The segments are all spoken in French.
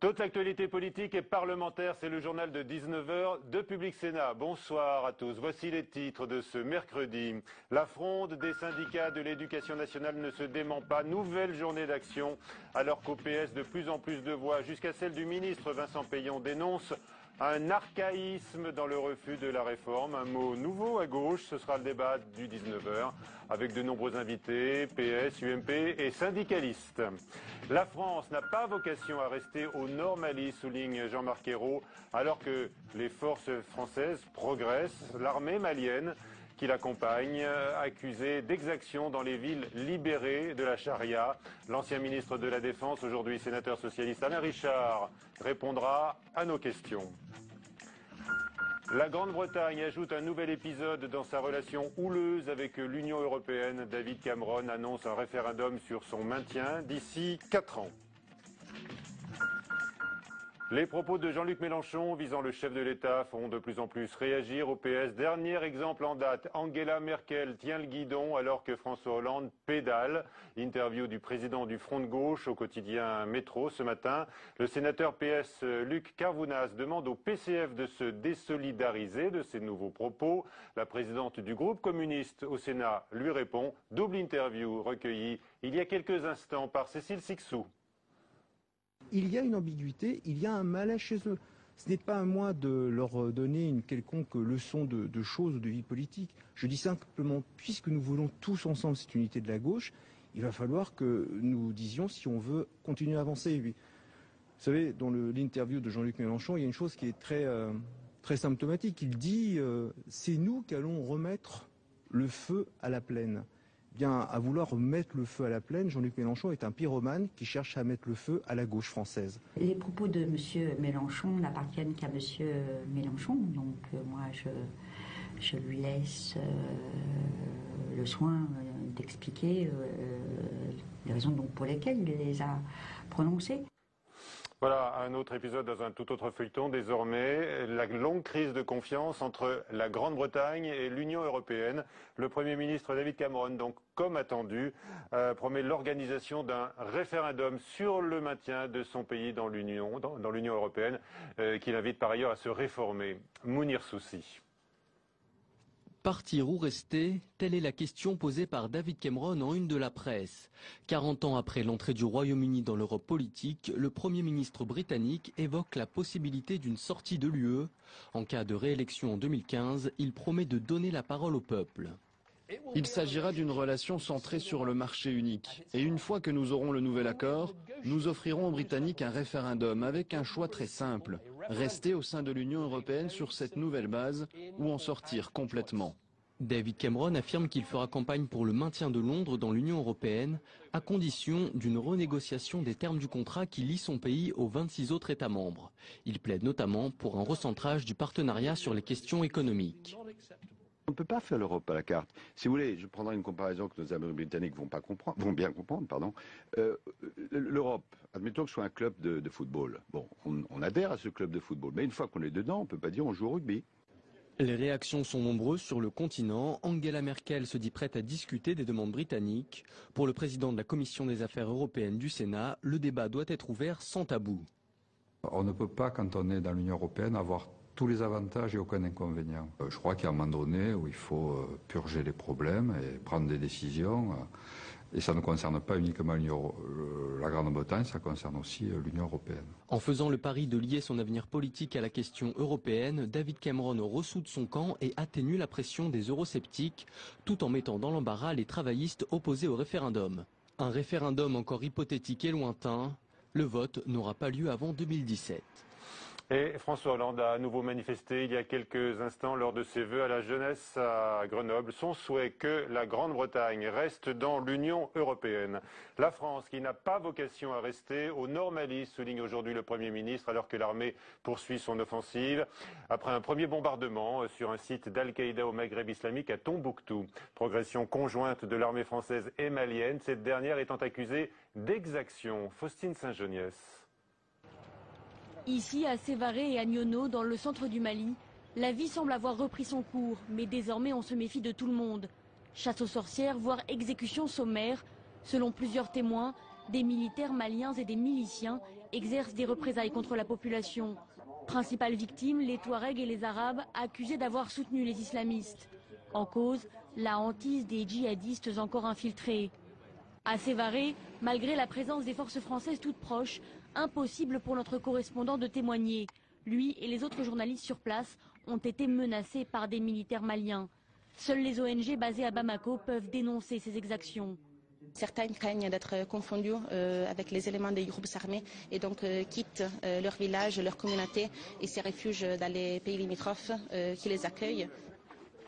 Toute l'actualité politique et parlementaire, c'est le journal de 19h de Public Sénat. Bonsoir à tous. Voici les titres de ce mercredi. La fronde des syndicats de l'éducation nationale ne se dément pas. Nouvelle journée d'action alors qu'au PS, de plus en plus de voix, jusqu'à celle du ministre Vincent Peillon, dénonce un archaïsme dans le refus de la réforme. Un mot nouveau à gauche, ce sera le débat du 19h avec de nombreux invités, PS, UMP et syndicalistes. La France n'a pas vocation à rester au normalisme, souligne Jean-Marc Ayrault, alors que les forces françaises progressent. L'armée malienne qui l'accompagne, accusée d'exaction dans les villes libérées de la charia. L'ancien ministre de la Défense, aujourd'hui sénateur socialiste Alain Richard, répondra à nos questions. La Grande-Bretagne ajoute un nouvel épisode dans sa relation houleuse avec l'Union européenne. David Cameron annonce un référendum sur son maintien d'ici 4 ans. Les propos de Jean-Luc Mélenchon visant le chef de l'État font de plus en plus réagir au PS. Dernier exemple en date, Angela Merkel tient le guidon alors que François Hollande pédale. Interview du président du Front de gauche au quotidien Métro ce matin. Le sénateur PS Luc Carvounas demande au PCF de se désolidariser de ses nouveaux propos. La présidente du groupe communiste au Sénat lui répond. Double interview recueillie il y a quelques instants par Cécile Sixou. Il y a une ambiguïté, il y a un malaise chez eux. Ce n'est pas à moi de leur donner une quelconque leçon de choses, de vie politique. Je dis simplement, puisque nous voulons tous ensemble cette unité de la gauche, il va falloir que nous disions si on veut continuer à avancer. Vous savez, dans l'interview de Jean-Luc Mélenchon, il y a une chose qui est très symptomatique. Il dit c'est nous qui allons remettre le feu à la plaine. Bien, à vouloir mettre le feu à la plaine, Jean-Luc Mélenchon est un pyromane qui cherche à mettre le feu à la gauche française. Les propos de M. Mélenchon n'appartiennent qu'à M. Mélenchon, donc moi je lui laisse le soin d'expliquer les raisons pour lesquelles il les a prononcées. Voilà un autre épisode dans un tout autre feuilleton. Désormais, la longue crise de confiance entre la Grande-Bretagne et l'Union européenne. Le Premier ministre David Cameron, donc comme attendu, promet l'organisation d'un référendum sur le maintien de son pays dans l'Union européenne, qu'il invite par ailleurs à se réformer. Mounir Soussi. Partir ou rester, telle est la question posée par David Cameron en une de la presse. 40 ans après l'entrée du Royaume-Uni dans l'Europe politique, le Premier ministre britannique évoque la possibilité d'une sortie de l'UE. En cas de réélection en 2015, il promet de donner la parole au peuple. Il s'agira d'une relation centrée sur le marché unique. Et une fois que nous aurons le nouvel accord, nous offrirons aux Britanniques un référendum avec un choix très simple. Rester au sein de l'Union européenne sur cette nouvelle base ou en sortir complètement. David Cameron affirme qu'il fera campagne pour le maintien de Londres dans l'Union européenne, à condition d'une renégociation des termes du contrat qui lie son pays aux 26 autres États membres. Il plaide notamment pour un recentrage du partenariat sur les questions économiques. On ne peut pas faire l'Europe à la carte. Si vous voulez, je prendrai une comparaison que nos amis britanniques vont bien comprendre. L'Europe, admettons que ce soit un club de football. Bon, on adhère à ce club de football, mais une fois qu'on est dedans, on ne peut pas dire on joue au rugby. Les réactions sont nombreuses sur le continent. Angela Merkel se dit prête à discuter des demandes britanniques. Pour le président de la Commission des affaires européennes du Sénat, le débat doit être ouvert sans tabou. On ne peut pas, quand on est dans l'Union européenne, avoir tous les avantages et aucun inconvénient. Je crois qu'il y a un moment donné où il faut purger les problèmes et prendre des décisions. Et ça ne concerne pas uniquement la Grande-Bretagne, ça concerne aussi l'Union européenne. En faisant le pari de lier son avenir politique à la question européenne, David Cameron ressoude son camp et atténue la pression des eurosceptiques, tout en mettant dans l'embarras les travaillistes opposés au référendum. Un référendum encore hypothétique et lointain, le vote n'aura pas lieu avant 2017. Et François Hollande a à nouveau manifesté il y a quelques instants lors de ses vœux à la jeunesse à Grenoble son souhait que la Grande-Bretagne reste dans l'Union européenne. La France, qui n'a pas vocation à rester au normalisme, souligne aujourd'hui le Premier ministre alors que l'armée poursuit son offensive. Après un premier bombardement sur un site d'Al-Qaïda au Maghreb islamique à Tombouctou. Progression conjointe de l'armée française et malienne, cette dernière étant accusée d'exaction. Faustine Saint-Geniès. Ici, à Sévaré et à Niono, dans le centre du Mali, la vie semble avoir repris son cours, mais désormais on se méfie de tout le monde. Chasse aux sorcières, voire exécution sommaire. Selon plusieurs témoins, des militaires maliens et des miliciens exercent des représailles contre la population. Principales victimes, les Touaregs et les Arabes, accusés d'avoir soutenu les islamistes. En cause, la hantise des djihadistes encore infiltrés. À Sévaré, malgré la présence des forces françaises toutes proches, impossible pour notre correspondant de témoigner. Lui et les autres journalistes sur place ont été menacés par des militaires maliens. Seules les ONG basées à Bamako peuvent dénoncer ces exactions. Certains craignent d'être confondus avec les éléments des groupes armés et donc quittent leur village, leur communauté et se réfugient dans les pays limitrophes qui les accueillent.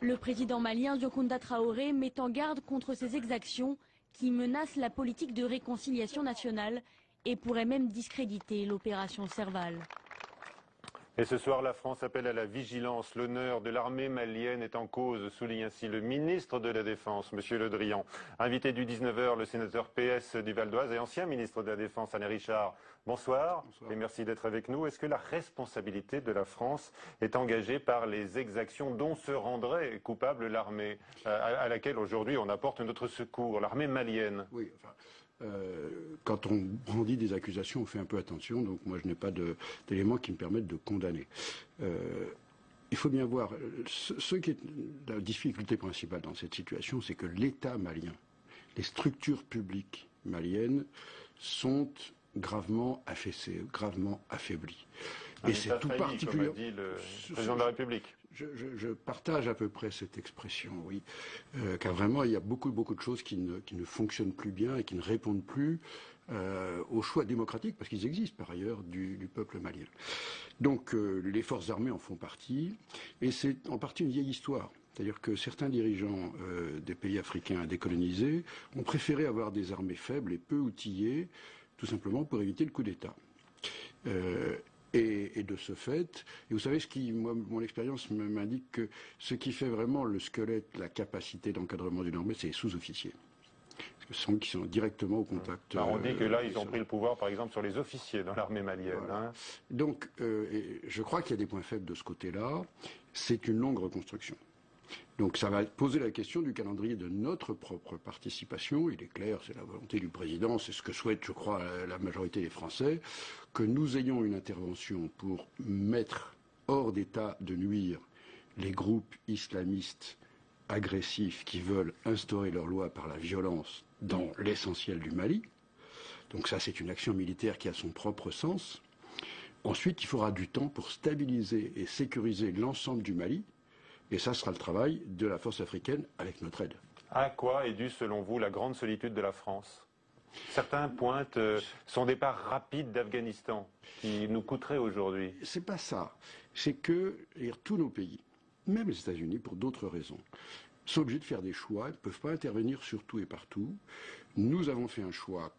Le président malien Diokounda Traoré met en garde contre ces exactions qui menacent la politique de réconciliation nationale et pourraient même discréditer l'opération Serval. Et ce soir, la France appelle à la vigilance. L'honneur de l'armée malienne est en cause, souligne ainsi le ministre de la Défense, M. Le Drian. Invité du 19h, le sénateur PS du Val d'Oise et ancien ministre de la Défense, Alain Richard. Bonsoir, et merci d'être avec nous. Est-ce que la responsabilité de la France est engagée par les exactions dont se rendrait coupable l'armée, à laquelle aujourd'hui on apporte notre secours, l'armée malienne? Oui, enfin... quand on brandit des accusations, on fait un peu attention. Donc moi, je n'ai pas d'éléments qui me permettent de condamner. Il faut bien voir, ce qui est la difficulté principale dans cette situation, c'est que l'État malien, les structures publiques maliennes sont gravement affaissées, gravement affaiblies. Et c'est tout particulièrement, comme a dit le président de la République. Je partage à peu près cette expression, oui, car vraiment il y a beaucoup de choses qui ne fonctionnent plus bien et qui ne répondent plus aux choix démocratiques, parce qu'ils existent par ailleurs, du peuple malien. Donc les forces armées en font partie, et c'est en partie une vieille histoire. C'est-à-dire que certains dirigeants des pays africains décolonisés ont préféré avoir des armées faibles et peu outillées, tout simplement pour éviter le coup d'État. Et de ce fait, et vous savez, mon expérience m'indique que ce qui fait vraiment le squelette, la capacité d'encadrement d'une armée, c'est les sous-officiers. Ce sont qui sont directement au contact. On dit que là, ils ont pris le pouvoir, par exemple, sur les officiers dans l'armée malienne. Voilà. Hein. Donc, je crois qu'il y a des points faibles de ce côté-là. C'est une longue reconstruction. Donc ça va poser la question du calendrier de notre propre participation. Il est clair, c'est la volonté du président, c'est ce que souhaite, je crois, la majorité des Français, que nous ayons une intervention pour mettre hors d'état de nuire les groupes islamistes agressifs qui veulent instaurer leur loi par la violence dans l'essentiel du Mali. Donc ça, c'est une action militaire qui a son propre sens. Ensuite, il faudra du temps pour stabiliser et sécuriser l'ensemble du Mali. Et ça sera le travail de la force africaine avec notre aide. À quoi est due, selon vous, la grande solitude de la France? Certains pointent son départ rapide d'Afghanistan, qui nous coûterait aujourd'hui. C'est pas ça. C'est que tous nos pays, même les États-Unis, pour d'autres raisons, sont obligés de faire des choix, ils ne peuvent pas intervenir sur tout et partout. Nous avons fait un choix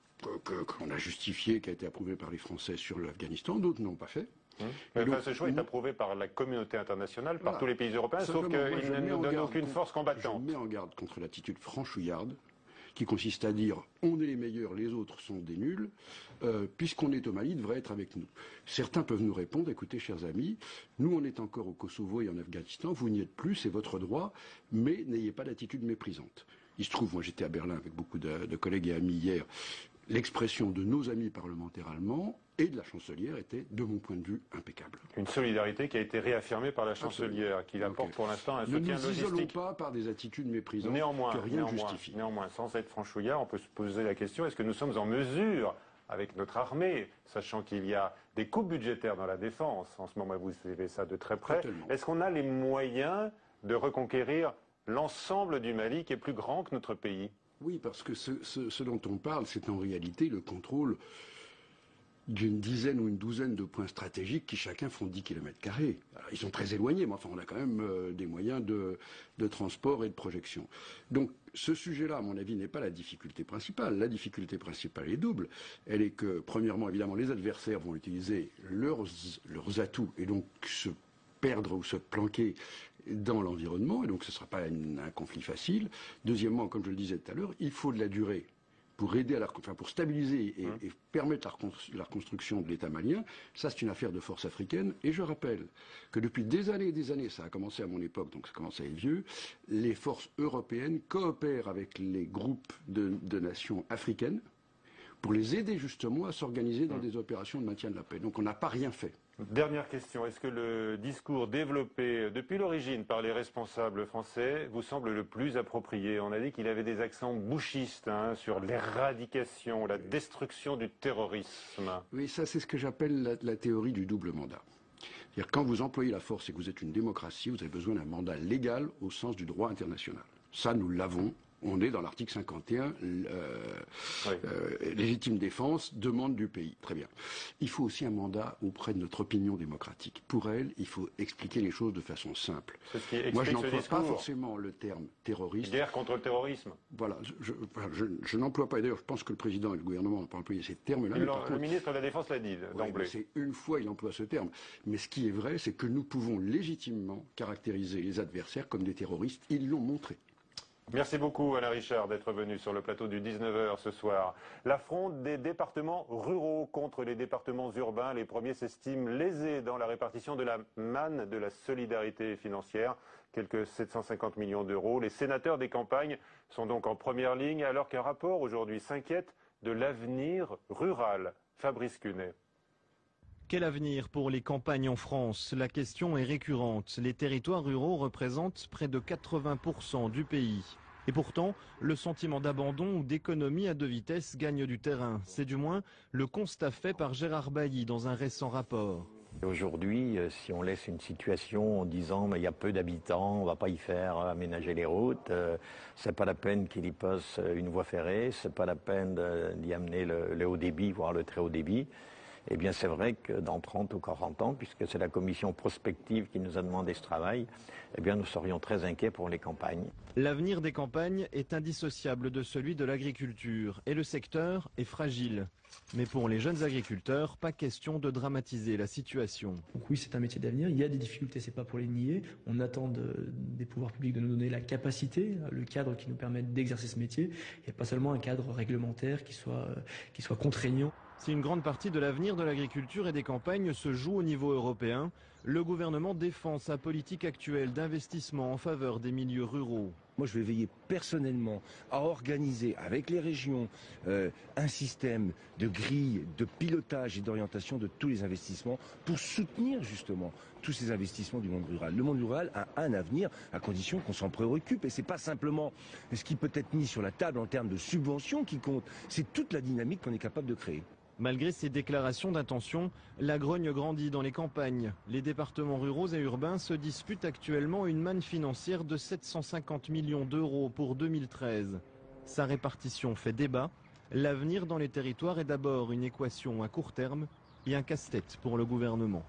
qu'on a justifié, qui a été approuvé par les Français sur l'Afghanistan, d'autres n'ont pas fait. Donc, ce choix est approuvé par la communauté internationale, par tous les pays européens, sauf qu'il ne nous donne aucune force combattante. Je mets en garde contre l'attitude franchouillarde, qui consiste à dire on est les meilleurs, les autres sont des nuls, puisqu'on est au Mali, devrait être avec nous. Certains peuvent nous répondre, écoutez chers amis, nous on est encore au Kosovo et en Afghanistan, vous n'y êtes plus, c'est votre droit, mais n'ayez pas d'attitude méprisante. Il se trouve, moi j'étais à Berlin avec beaucoup de collègues et amis hier, l'expression de nos amis parlementaires allemands et de la chancelière était, de mon point de vue, impeccable. Une solidarité qui a été réaffirmée par la chancelière, qui apporte pour l'instant un soutien logistique. Ne nous isolons pas par des attitudes méprisantes que rien ne justifie. Néanmoins, sans être franchouillard, on peut se poser la question, est-ce que nous sommes en mesure, avec notre armée, sachant qu'il y a des coupes budgétaires dans la défense, en ce moment vous suivez ça de très près, est-ce qu'on a les moyens de reconquérir l'ensemble du Mali qui est plus grand que notre pays? Oui, parce que ce dont on parle, c'est en réalité le contrôle d'une dizaine ou une douzaine de points stratégiques qui chacun font 10 km². Alors, ils sont très éloignés, mais enfin on a quand même des moyens de transport et de projection. Donc ce sujet-là, à mon avis, n'est pas la difficulté principale. La difficulté principale est double. Elle est que, premièrement, évidemment, les adversaires vont utiliser leurs atouts et donc se perdre ou se planquer dans l'environnement, et donc ce ne sera pas un conflit facile. Deuxièmement, comme je le disais tout à l'heure, il faut de la durée pour aider pour stabiliser et permettre la reconstruction de l'État malien. Ça, c'est une affaire de force africaine. Et je rappelle que depuis des années et des années, ça a commencé à mon époque, donc ça commence à être vieux, les forces européennes coopèrent avec les groupes de nations africaines pour les aider justement à s'organiser dans des opérations de maintien de la paix. Donc on n'a pas rien fait. Dernière question, est-ce que le discours développé depuis l'origine par les responsables français vous semble le plus approprié? On a dit qu'il avait des accents bouchistes sur l'éradication, la destruction du terrorisme. Oui, ça c'est ce que j'appelle la théorie du double mandat. C'est-à-dire quand vous employez la force et que vous êtes une démocratie, vous avez besoin d'un mandat légal au sens du droit international. Ça, nous l'avons. On est dans l'article 51, légitime défense, demande du pays. Très bien. Il faut aussi un mandat auprès de notre opinion démocratique. Pour elle, il faut expliquer les choses de façon simple. Moi, je n'emploie pas forcément le terme terroriste. Guerre contre le terrorisme. Voilà, je n'emploie pas, et d'ailleurs je pense que le président et le gouvernement n'ont pas employé ces termes-là. Le ministre de la Défense l'a dit d'emblée. C'est une fois il emploie ce terme. Mais ce qui est vrai, c'est que nous pouvons légitimement caractériser les adversaires comme des terroristes. Ils l'ont montré. Merci beaucoup Alain Richard d'être venu sur le plateau du 19h ce soir. La fronde des départements ruraux contre les départements urbains. Les premiers s'estiment lésés dans la répartition de la manne de la solidarité financière. Quelques 750 millions d'euros. Les sénateurs des campagnes sont donc en première ligne alors qu'un rapport aujourd'hui s'inquiète de l'avenir rural. Fabrice Cunet. Quel avenir pour les campagnes en France? La question est récurrente. Les territoires ruraux représentent près de 80% du pays. Et pourtant, le sentiment d'abandon ou d'économie à deux vitesses gagne du terrain. C'est du moins le constat fait par Gérard Bailly dans un récent rapport. Aujourd'hui, si on laisse une situation en disant mais il y a peu d'habitants, on ne va pas y faire aménager les routes, c'est pas la peine qu'il y passe une voie ferrée, c'est pas la peine d'y amener le haut débit, voire le très haut débit. Eh bien, c'est vrai que dans 30 ou 40 ans, puisque c'est la commission prospective qui nous a demandé ce travail, eh bien, nous serions très inquiets pour les campagnes. L'avenir des campagnes est indissociable de celui de l'agriculture et le secteur est fragile. Mais pour les jeunes agriculteurs, pas question de dramatiser la situation. Donc oui, c'est un métier d'avenir, il y a des difficultés, c'est pas pour les nier. On attend des pouvoirs publics de nous donner la capacité, le cadre qui nous permette d'exercer ce métier, et pas seulement un cadre réglementaire qui soit contraignant. Si une grande partie de l'avenir de l'agriculture et des campagnes se joue au niveau européen, le gouvernement défend sa politique actuelle d'investissement en faveur des milieux ruraux. Moi, je vais veiller personnellement à organiser avec les régions un système de grille, de pilotage et d'orientation de tous les investissements pour soutenir justement tous ces investissements du monde rural. Le monde rural a un avenir à condition qu'on s'en préoccupe. Et c'est pas simplement ce qui peut être mis sur la table en termes de subventions qui compte, c'est toute la dynamique qu'on est capable de créer. Malgré ces déclarations d'intention, la grogne grandit dans les campagnes. Les départements ruraux et urbains se disputent actuellement une manne financière de 750 millions d'euros pour 2013. Sa répartition fait débat. L'avenir dans les territoires est d'abord une équation à court terme et un casse-tête pour le gouvernement.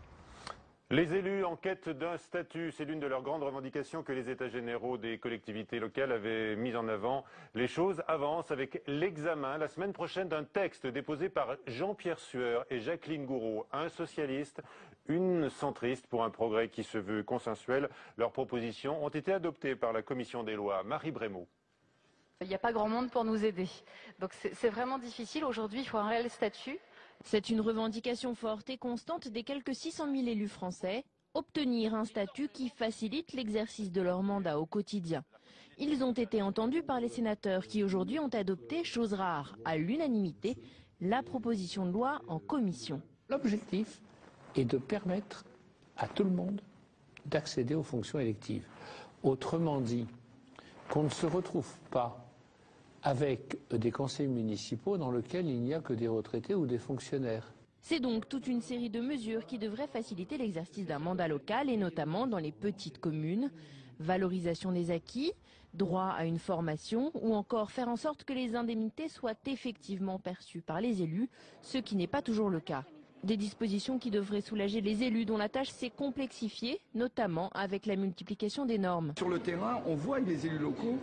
Les élus en quête d'un statut, c'est l'une de leurs grandes revendications que les États généraux des collectivités locales avaient mis en avant. Les choses avancent avec l'examen la semaine prochaine d'un texte déposé par Jean-Pierre Sueur et Jacqueline Gouraud, un socialiste, une centriste pour un progrès qui se veut consensuel. Leurs propositions ont été adoptées par la commission des lois. Marie Brémaud. Il n'y a pas grand monde pour nous aider. Donc c'est vraiment difficile. Aujourd'hui, il faut un réel statut. C'est une revendication forte et constante des quelques 600 000 élus français, obtenir un statut qui facilite l'exercice de leur mandat au quotidien. Ils ont été entendus par les sénateurs qui aujourd'hui ont adopté, chose rare, à l'unanimité, la proposition de loi en commission. L'objectif est de permettre à tout le monde d'accéder aux fonctions électives. Autrement dit, qu'on ne se retrouve pas avec des conseils municipaux dans lesquels il n'y a que des retraités ou des fonctionnaires. C'est donc toute une série de mesures qui devraient faciliter l'exercice d'un mandat local et notamment dans les petites communes. Valorisation des acquis, droit à une formation ou encore faire en sorte que les indemnités soient effectivement perçues par les élus, ce qui n'est pas toujours le cas. Des dispositions qui devraient soulager les élus dont la tâche s'est complexifiée, notamment avec la multiplication des normes. Sur le terrain, on voit que les élus locaux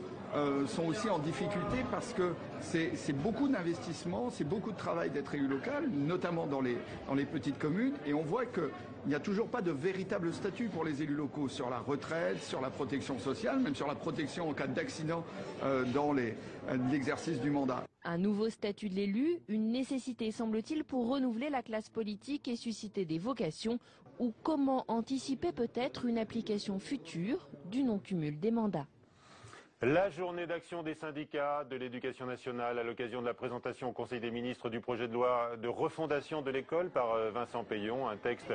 sont aussi en difficulté parce que c'est beaucoup d'investissement, c'est beaucoup de travail d'être élu local, notamment dans les petites communes, et on voit qu'il n'y a toujours pas de véritable statut pour les élus locaux sur la retraite, sur la protection sociale, même sur la protection en cas d'accident dans l'exercice du mandat. Un nouveau statut de l'élu, une nécessité semble-t-il pour renouveler la classe politique et susciter des vocations, ou comment anticiper peut-être une application future du non-cumul des mandats. La journée d'action des syndicats de l'éducation nationale à l'occasion de la présentation au Conseil des ministres du projet de loi de refondation de l'école par Vincent Peillon, un texte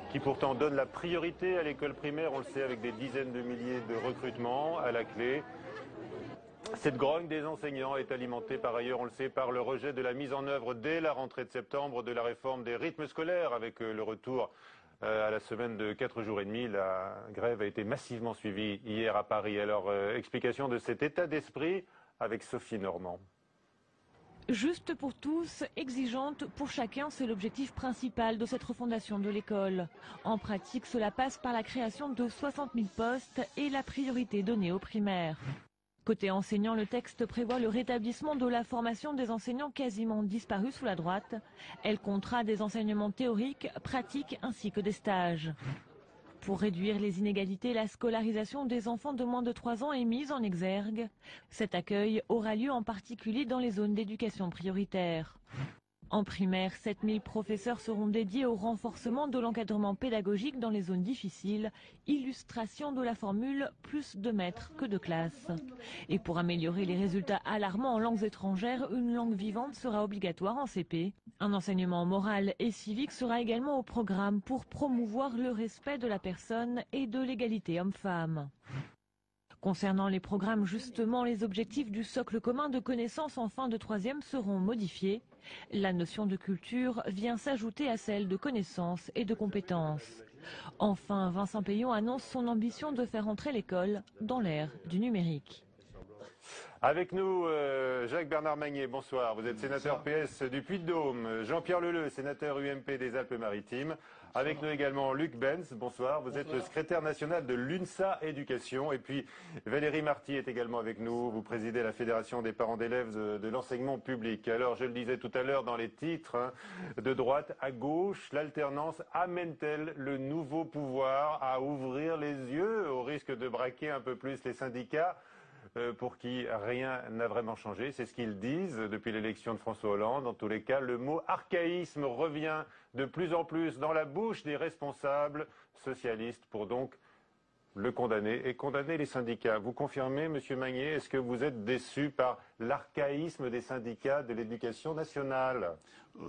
qui pourtant donne la priorité à l'école primaire, on le sait, avec des dizaines de milliers de recrutements à la clé. Cette grogne des enseignants est alimentée par ailleurs, on le sait, par le rejet de la mise en œuvre dès la rentrée de septembre de la réforme des rythmes scolaires avec le retour à la semaine de 4 jours et demi. La grève a été massivement suivie hier à Paris. Alors, explication de cet état d'esprit avec Sophie Normand. Juste pour tous, exigeante pour chacun, c'est l'objectif principal de cette refondation de l'école. En pratique, cela passe par la création de 60 000 postes et la priorité donnée aux primaires. Côté enseignants, le texte prévoit le rétablissement de la formation des enseignants quasiment disparus sous la droite. Elle comptera des enseignements théoriques, pratiques ainsi que des stages. Pour réduire les inégalités, la scolarisation des enfants de moins de 3 ans est mise en exergue. Cet accueil aura lieu en particulier dans les zones d'éducation prioritaire. En primaire, 7000 professeurs seront dédiés au renforcement de l'encadrement pédagogique dans les zones difficiles, illustration de la formule plus de maîtres que de classes. Et pour améliorer les résultats alarmants en langues étrangères, une langue vivante sera obligatoire en CP. Un enseignement moral et civique sera également au programme pour promouvoir le respect de la personne et de l'égalité homme-femme. Concernant les programmes, justement, les objectifs du socle commun de connaissances en fin de 3e seront modifiés. La notion de culture vient s'ajouter à celle de connaissances et de compétences. Enfin, Vincent Peillon annonce son ambition de faire entrer l'école dans l'ère du numérique. Avec nous, Jacques-Bernard Magnier, bonsoir. Vous êtes sénateur PS du Puy-de-Dôme. Jean-Pierre Leleu, sénateur UMP des Alpes-Maritimes. Avec nous également Luc Benz, bonsoir. Vous êtes le secrétaire national de l'UNSA Éducation. Et puis Valérie Marty est également avec nous. Vous présidez la Fédération des parents d'élèves de l'enseignement public. Alors, je le disais tout à l'heure dans les titres, de droite à gauche, l'alternance amène-t-elle le nouveau pouvoir à ouvrir les yeux au risque de braquer un peu plus les syndicats pour qui rien n'a vraiment changé? C'est ce qu'ils disent depuis l'élection de François Hollande. En tous les cas, le mot archaïsme revient de plus en plus dans la bouche des responsables socialistes pour donc le condamner et condamner les syndicats. Vous confirmez, Monsieur Magnier, est-ce que vous êtes déçu par l'archaïsme des syndicats de l'éducation nationale?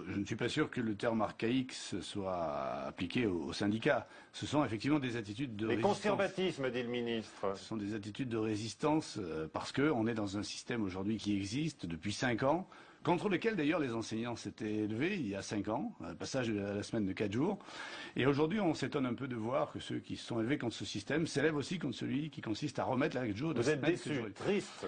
Je ne suis pas sûr que le terme archaïque soit appliqué aux syndicats. Ce sont effectivement des attitudes de résistance. Conservatisme, dit le ministre. Ce sont des attitudes de résistance parce qu'on est dans un système aujourd'hui qui existe depuis 5 ans, contre lequel d'ailleurs les enseignants s'étaient élevés il y a 5 ans, un passage à la semaine de 4 jours. Et aujourd'hui, on s'étonne un peu de voir que ceux qui se sont élevés contre ce système s'élèvent aussi contre celui qui consiste à remettre la 4 jours de Vous êtes semaine. déçu, triste.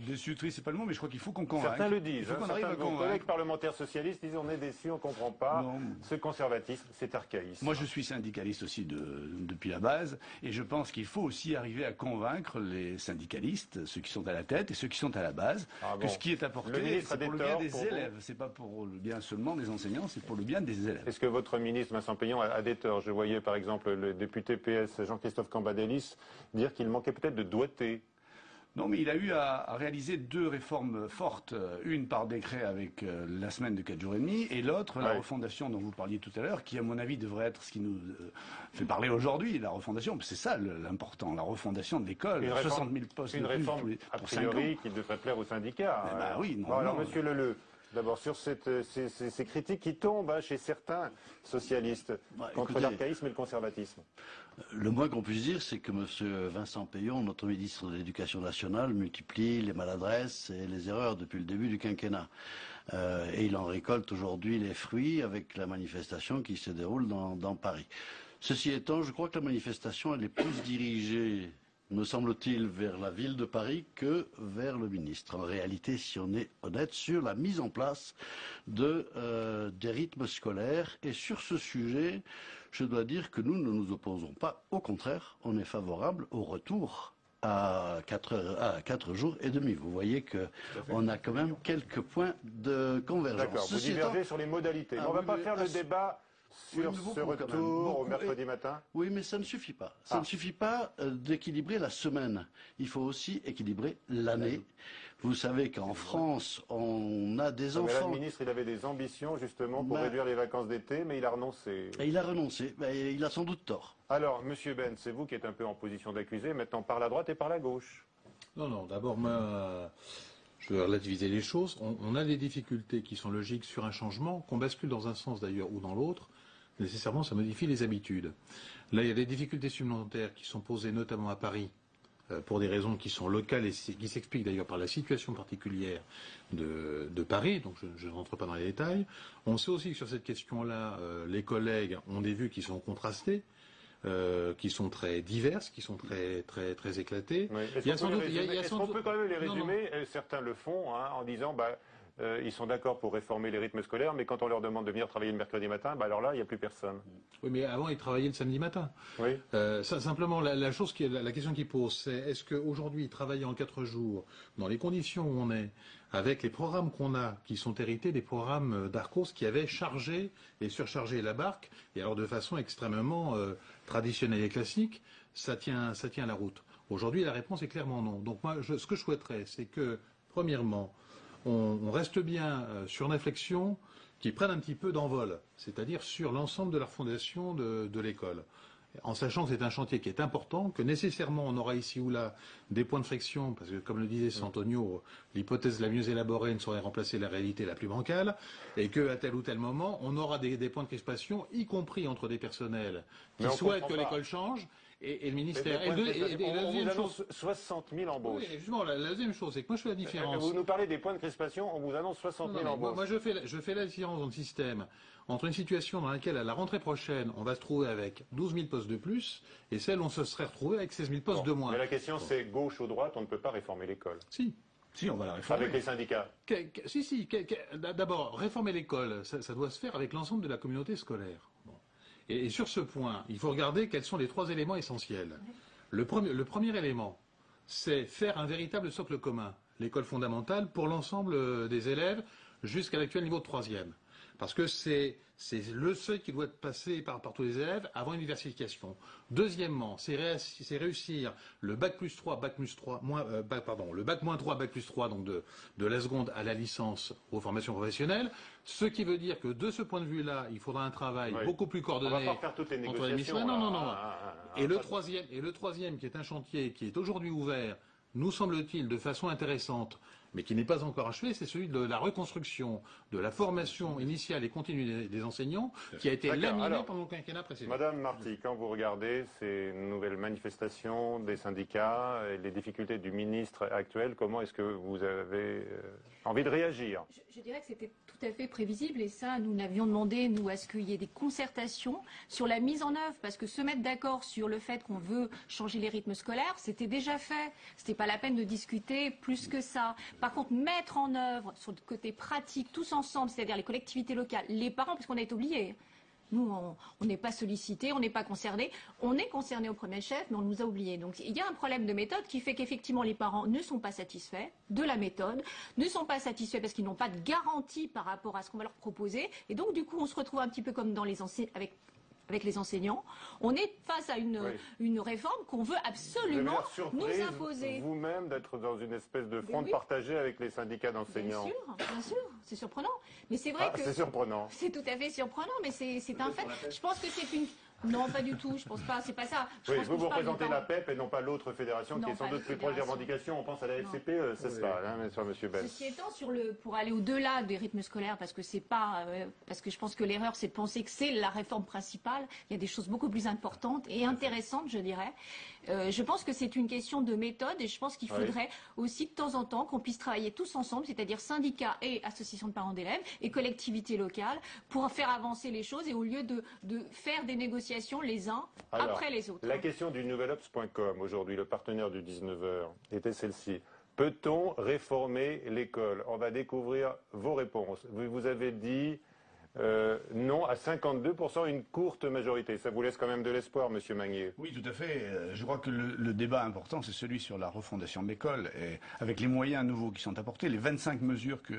Déçu, triste, c'est pas le mot, mais je crois qu'il faut qu'on convainque. Certains le disent. Il faut qu'on arrive Certains à de vos convaincre. collègues parlementaires socialistes disent on est déçus, on ne comprend pas. Non. Ce conservatisme, c'est archaïsme. Moi, je suis syndicaliste aussi depuis la base, et je pense qu'il faut aussi arriver à convaincre les syndicalistes, ceux qui sont à la tête et ceux qui sont à la base, que ce qui est Le apporté, ministre a c'est pour des le bien torts des pour vous. élèves. C'est pas pour le bien seulement des enseignants, c'est pour le bien des élèves. Est-ce que votre ministre Vincent Peillon a des torts? Je voyais par exemple le député PS Jean-Christophe Cambadélis dire qu'il manquait peut-être de doigté. Non, mais il a eu à réaliser 2 réformes fortes, une par décret avec la semaine de 4 jours et demi, et l'autre, la refondation dont vous parliez tout à l'heure, qui à mon avis devrait être ce qui nous fait parler aujourd'hui, la refondation. C'est ça l'important, la refondation de l'école, 60 000 postes Une de plus réforme a pour 5 ans. priori qui devrait plaire aux syndicats. Oui, Bon, alors Monsieur Leleu, d'abord sur ces critiques qui tombent chez certains socialistes contre écoutez, l'archaïsme et le conservatisme. Le moins qu'on puisse dire, c'est que M. Vincent Peillon, notre ministre de l'Éducation nationale, multiplie les maladresses et les erreurs depuis le début du quinquennat. Et il en récolte aujourd'hui les fruits avec la manifestation qui se déroule dans Paris. Ceci étant, je crois que la manifestation, elle est plus dirigée, me semble-t-il, vers la ville de Paris que vers le ministre. En réalité, si on est honnête, sur la mise en place des rythmes scolaires. Et sur ce sujet, je dois dire que nous ne nous opposons pas. Au contraire, on est favorable au retour à 4 jours et demi. Vous voyez qu'on a quand même quelques points de convergence. D'accord, vous divergez sur les modalités. On ne va pas faire le débat sur ce retour au mercredi matin. Oui, mais ça ne suffit pas. Ça ne suffit pas d'équilibrer la semaine. Il faut aussi équilibrer l'année. Vous savez qu'en France, on a des enfants... Mais là, le ministre, il avait des ambitions justement pour réduire les vacances d'été, mais il a renoncé. Et il a renoncé. Mais il a sans doute tort. Alors, Monsieur Ben, c'est vous qui êtes un peu en position d'accusé, maintenant par la droite et par la gauche. Non, d'abord, je vais relativiser les choses. On a des difficultés qui sont logiques sur un changement, qu'on bascule dans un sens d'ailleurs ou dans l'autre. Nécessairement, ça modifie les habitudes. Là, il y a des difficultés supplémentaires qui sont posées notamment à Paris, pour des raisons qui sont locales et qui s'expliquent d'ailleurs par la situation particulière de Paris, donc je ne rentre pas dans les détails. On sait aussi que sur cette question-là, les collègues ont des vues qui sont contrastées, qui sont très diverses, qui sont très éclatées. Oui. Est-ce qu'on peut quand même les résumer? Certains le font en disant ils sont d'accord pour réformer les rythmes scolaires, mais quand on leur demande de venir travailler le mercredi matin, alors là, il n'y a plus personne. Oui, mais avant, ils travaillaient le samedi matin. Oui. Simplement, la question qui pose, c'est est-ce qu'aujourd'hui, travailler en 4 jours, dans les conditions où on est, avec les programmes qu'on a, qui sont hérités des programmes d'Arcos qui avaient chargé et surchargé la barque, et alors de façon extrêmement traditionnelle et classique, ça tient la route. Aujourd'hui, la réponse est clairement non. Donc moi, ce que je souhaiterais, c'est que, premièrement, on reste bien sur une réflexion qui prenne un petit peu d'envol, c'est-à-dire sur l'ensemble de la refondation de l'école. En sachant que c'est un chantier qui est important, que nécessairement on aura ici ou là des points de friction, parce que comme le disait Santonio, l'hypothèse la mieux élaborée ne saurait remplacer la réalité la plus bancale, et qu'à tel ou tel moment, on aura des points de crispation, y compris entre des personnels qui souhaitent que l'école change, et le ministère. On vous annonce 60 000 embauches. Oui, justement, la deuxième chose, c'est que moi je fais la différence. Vous nous parlez des points de crispation, on vous annonce 60 000 embauches. Moi je fais la différence dans le système entre une situation dans laquelle à la rentrée prochaine on va se trouver avec 12 000 postes de plus et celle où on se serait retrouvé avec 16 000 postes de moins. Mais la question c'est gauche ou droite, on ne peut pas réformer l'école. Si, on va la réformer. Avec les syndicats. D'abord, réformer l'école, ça doit se faire avec l'ensemble de la communauté scolaire. Bon. Et sur ce point, il faut regarder quels sont les 3 éléments essentiels. Le premier élément, c'est faire un véritable socle commun, l'école fondamentale, pour l'ensemble des élèves jusqu'à l'actuel niveau de 3e. Parce que c'est le seuil qui doit être passé par tous les élèves avant une diversification. Deuxièmement, c'est réussir le bac plus 3, le bac moins 3, bac plus 3, donc de la seconde à la licence aux formations professionnelles. Ce qui veut dire que de ce point de vue-là, il faudra un travail beaucoup plus coordonné. On va pas faire toutes les négociations. Non. Et le troisième, qui est un chantier qui est aujourd'hui ouvert, nous semble-t-il, de façon intéressante, mais qui n'est pas encore achevé, c'est celui de la reconstruction, de la formation initiale et continue des enseignants, qui a été laminé pendant le quinquennat précédent. Madame Marty, quand vous regardez ces nouvelles manifestations des syndicats et les difficultés du ministre actuel, comment est-ce que vous avez envie de réagir? Je dirais que c'était tout à fait prévisible et ça, nous l'avions demandé, nous, à ce qu'il y ait des concertations sur la mise en œuvre, parce que se mettre d'accord sur le fait qu'on veut changer les rythmes scolaires, c'était déjà fait. C'était pas la peine de discuter plus que ça. Par contre, mettre en œuvre sur le côté pratique, tous ensemble, c'est-à-dire les collectivités locales, les parents, parce qu'on a été oubliés. Nous, on n'est pas sollicités, on n'est pas concernés. On est concernés au premier chef, mais on nous a oubliés. Donc, il y a un problème de méthode qui fait qu'effectivement, les parents ne sont pas satisfaits de la méthode, ne sont pas satisfaits parce qu'ils n'ont pas de garantie par rapport à ce qu'on va leur proposer. Et donc, du coup, on se retrouve un petit peu comme dans les avec les enseignants. On est face à une réforme qu'on veut absolument nous imposer. Vous-même d'être dans une espèce de fronde partagée avec les syndicats d'enseignants. Bien sûr, c'est surprenant. Mais c'est vrai que c'est surprenant. C'est tout à fait surprenant, mais c'est un fait. Je pense que c'est une... Non, pas du tout, je pense pas, c'est pas ça. Vous représentez la PEP et non pas l'autre fédération qui est sans doute plus proche des revendications. On pense à la FCPE, c'est ça, monsieur Bell. Ceci étant, pour aller au-delà des rythmes scolaires, parce que je pense que l'erreur c'est de penser que c'est la réforme principale, il y a des choses beaucoup plus importantes et intéressantes, je dirais. Je pense que c'est une question de méthode et je pense qu'il faudrait aussi de temps en temps qu'on puisse travailler tous ensemble, c'est-à-dire syndicats et associations de parents d'élèves et collectivités locales pour faire avancer les choses et au lieu de faire des négociations les uns après les autres. La question du nouvelops.com, aujourd'hui, le partenaire du 19h, était celle-ci. Peut-on réformer l'école? On va découvrir vos réponses. Vous avez dit non à 52%, une courte majorité. Ça vous laisse quand même de l'espoir, monsieur Magnier? Oui, tout à fait. Je crois que le débat important, c'est celui sur la refondation de l'école, et avec les moyens nouveaux qui sont apportés, les 25 mesures que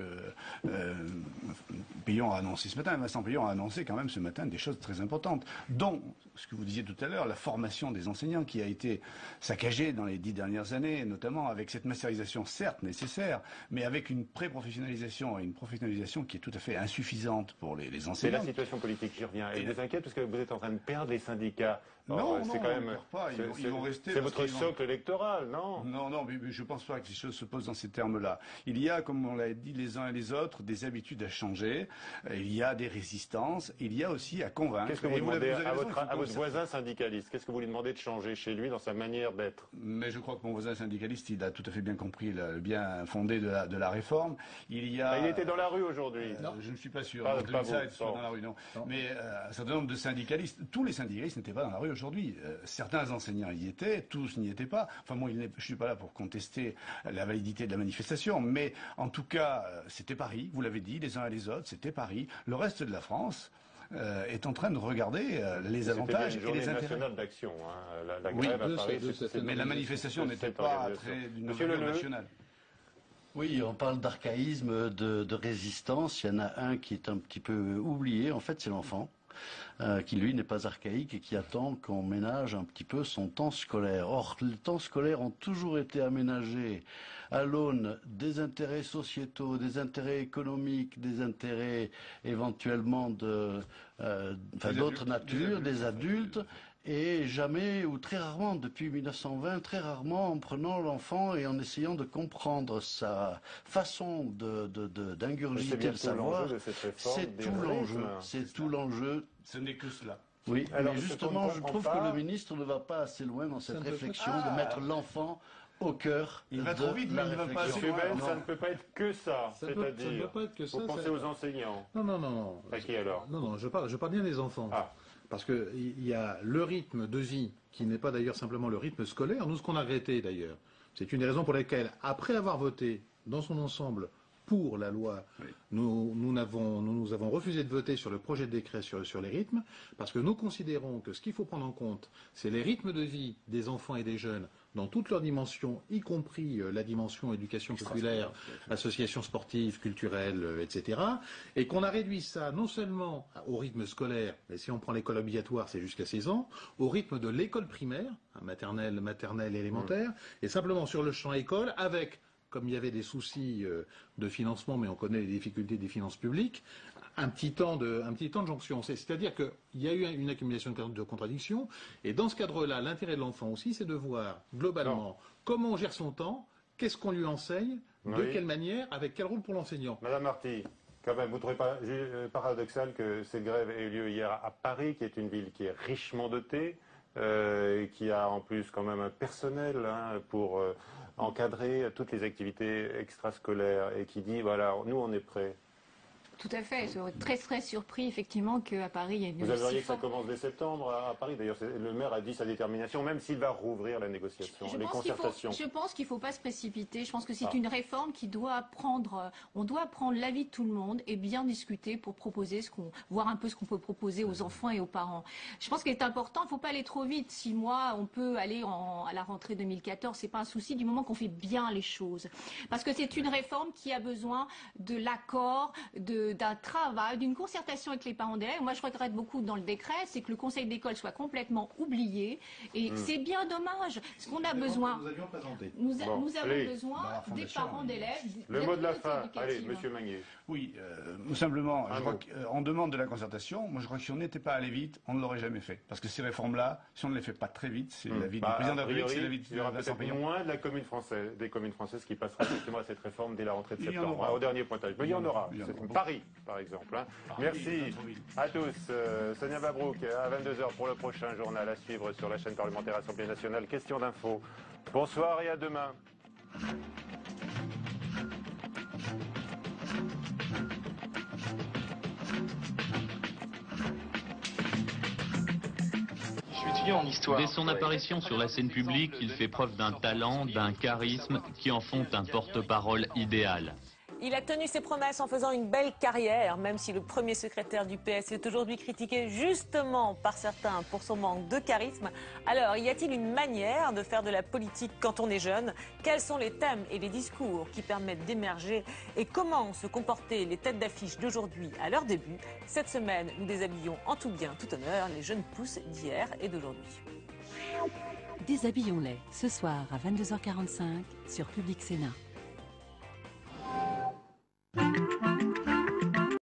Payon a annoncées ce matin. Vincent Payon a annoncé quand même ce matin des choses très importantes, dont, ce que vous disiez tout à l'heure, la formation des enseignants qui a été saccagée dans les 10 dernières années, notamment avec cette masterisation certes nécessaire, mais avec une pré-professionnalisation et une professionnalisation qui est tout à fait insuffisante pour les C'est enseignants. la situation politique, j'y reviens. Elle vous inquiète parce que vous êtes en train de perdre les syndicats. Non, c'est non, quand même. ils ne pas. Ils vont rester. C'est votre socle électoral, non? Non, non, mais je ne pense pas que les choses se posent dans ces termes-là. Il y a, comme on l'a dit les uns et les autres, des habitudes à changer. Il y a des résistances. Il y a aussi à convaincre. Qu'est-ce que vous demandez à votre voisin syndicaliste? Qu'est-ce que vous lui demandez de changer chez lui dans sa manière d'être? Mais je crois que mon voisin syndicaliste, il a tout à fait bien compris le bien fondé de la réforme. Il était dans la rue aujourd'hui. Je ne suis pas sûr. Pas dans la rue, non. Mais un certain nombre de syndicalistes, tous les syndicalistes n'étaient pas dans la rue aujourd'hui. Certains enseignants y étaient, tous n'y étaient pas. Enfin, moi, je ne suis pas là pour contester la validité de la manifestation, mais en tout cas, c'était Paris, vous l'avez dit, les uns et les autres, c'était Paris. Le reste de la France est en train de regarder les avantages et les intérêts. C'était une journée nationale d'action, hein. La grève à Paris. Mais la manifestation n'était pas d'une envergure nationale. Oui, on parle d'archaïsme, de résistance. Il y en a un qui est un petit peu oublié, en fait, c'est l'enfant. Qui lui n'est pas archaïque et qui attend qu'on ménage un petit peu son temps scolaire. Or, les temps scolaires ont toujours été aménagés à l'aune des intérêts sociétaux, des intérêts économiques, des intérêts éventuellement d'autres natures, des adultes. Et jamais, ou très rarement, depuis 1920, très rarement en prenant l'enfant et en essayant de comprendre sa façon d'ingurgiter le savoir. C'est tout l'enjeu. C'est tout l'enjeu. Ce n'est que cela. Oui, alors justement, je trouve que le ministre ne va pas assez loin dans cette réflexion de mettre l'enfant au cœur. Il va trop vite, mais il ne va pas assez loin. Ça ne peut pas être que ça. C'est-à-dire, ça ne peut pas être que ça. Vous pensez aux enseignants. Non. À qui alors? Non, je parle bien des enfants. Parce qu'il y a le rythme de vie, qui n'est pas d'ailleurs simplement le rythme scolaire. Nous, ce qu'on a regretté d'ailleurs, c'est une des raisons pour lesquelles, après avoir voté dans son ensemble pour la loi, nous avons refusé de voter sur le projet de décret sur les rythmes, parce que nous considérons que ce qu'il faut prendre en compte, c'est les rythmes de vie des enfants et des jeunes dans toutes leurs dimensions, y compris la dimension éducation populaire, associations sportives, culturelles, etc. Et qu'on a réduit ça non seulement au rythme scolaire, mais si on prend l'école obligatoire, c'est jusqu'à 16 ans, au rythme de l'école primaire, maternelle, élémentaire, et simplement sur le champ école, avec, comme il y avait des soucis de financement, mais on connaît les difficultés des finances publiques, un petit temps de jonction. C'est-à-dire qu'il y a eu une accumulation de contradictions, et dans ce cadre-là, l'intérêt de l'enfant aussi, c'est de voir globalement comment on gère son temps, qu'est-ce qu'on lui enseigne, de quelle manière, avec quel rôle pour l'enseignant. Madame Marty, quand même, vous ne trouvez pas paradoxal que cette grève ait eu lieu hier à Paris, qui est une ville qui est richement dotée, qui a en plus quand même un personnel pour encadrer toutes les activités extrascolaires, et qui dit, voilà, nous on est prêts. Tout à fait. Je serais très surpris effectivement qu'à Paris il y ait une. Vous aimeriez que ça commence dès septembre à Paris. D'ailleurs, le maire a dit sa détermination, même s'il va rouvrir la négociation, les concertations. Je pense qu'il ne faut pas se précipiter. Je pense que c'est une réforme qui doit prendre. On doit prendre l'avis de tout le monde et bien discuter pour proposer voir un peu ce qu'on peut proposer aux enfants et aux parents. Je pense qu'il est important. Il ne faut pas aller trop vite. 6 mois, on peut aller à la rentrée 2014. C'est pas un souci du moment qu'on fait bien les choses. Parce que c'est une réforme qui a besoin de l'accord, d'un travail, d'une concertation avec les parents d'élèves. Moi, je regrette beaucoup dans le décret, c'est que le conseil d'école soit complètement oublié. Et c'est bien dommage. Ce qu'on a besoin, nous avons besoin des parents d'élèves. Le mot de la fin. Allez, Monsieur Magnier. Oui, simplement, on demande de la concertation. Moi, je crois que si on n'était pas allé vite, on ne l'aurait jamais fait. Parce que ces réformes-là, si on ne les fait pas très vite, c'est l'avis du président de la République, c'est l'avis de Vincent Payon. Il y aura peut-être moins de des communes françaises qui passeraient effectivement à cette réforme dès la rentrée de septembre, au dernier pointage. Mais il y en aura. Paris, par exemple. Merci à tous. Sonia Mabrouk, à 22h pour le prochain journal à suivre sur la chaîne parlementaire Assemblée nationale. Question d'info. Bonsoir et à demain. Dès son apparition sur la scène publique, il fait preuve d'un talent, d'un charisme qui en font un porte-parole idéal. Il a tenu ses promesses en faisant une belle carrière, même si le premier secrétaire du PS est aujourd'hui critiqué justement par certains pour son manque de charisme. Alors, y a-t-il une manière de faire de la politique quand on est jeune? Quels sont les thèmes et les discours qui permettent d'émerger? Et comment se comporter les têtes d'affiche d'aujourd'hui à leur début? Cette semaine, nous déshabillons en tout bien, tout honneur les jeunes pousses d'hier et d'aujourd'hui. Déshabillons-les, ce soir à 22h45 sur Public Sénat.